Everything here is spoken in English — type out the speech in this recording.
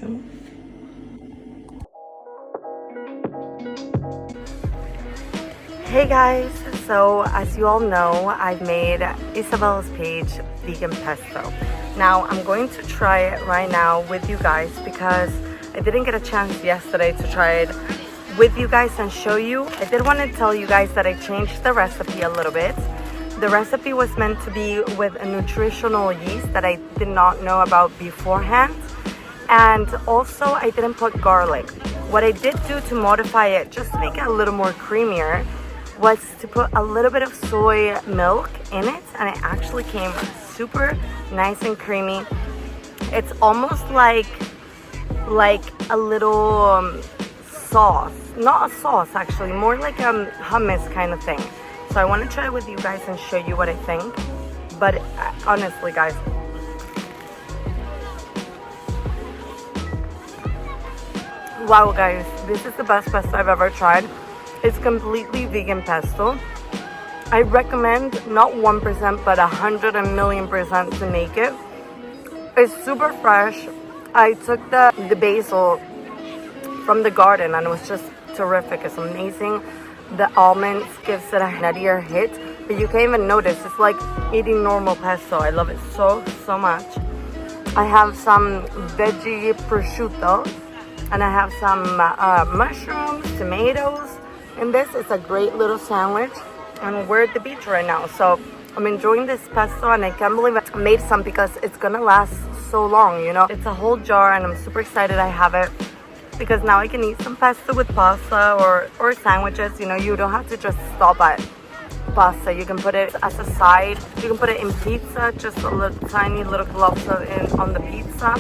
too. Hey guys, so as you all know, I've made Isabel Paige Vegan Pesto. Now I'm going to try it right now with you guys because I didn't get a chance yesterday to try it with you guys and show you. I did want to tell you guys that I changed the recipe a little bit. The recipe was meant to be with a nutritional yeast that I did not know about beforehand. And also I didn't put garlic. What I did do to modify it, just to make it a little more creamier, was to put a little bit of soy milk in it, and it actually came super nice and creamy. It's almost like a little sauce, not a sauce actually, more like a hummus kind of thing. So I want to try it with you guys and show you what I think. But honestly guys, wow guys, this is the best pesto I've ever tried. It's completely vegan pesto. I recommend not 1% but 100,000,000% to make it. It's super fresh. I took the basil from the garden and it was just terrific. It's amazing. The almonds gives it a nuttier hit, but you can't even notice. It's like eating normal pesto. I love it so much. I have some veggie prosciutto and I have some mushrooms, tomatoes. And this is a great little sandwich, and we're at the beach right now, so I'm enjoying this pesto, and I can't believe I made some because it's gonna last so long, you know. It's a whole jar and I'm super excited I have it because now I can eat some pesto with pasta or sandwiches. You know, you don't have to just stop at pasta. You can put it as a side. You can put it in pizza, just a little tiny little globs on the pizza.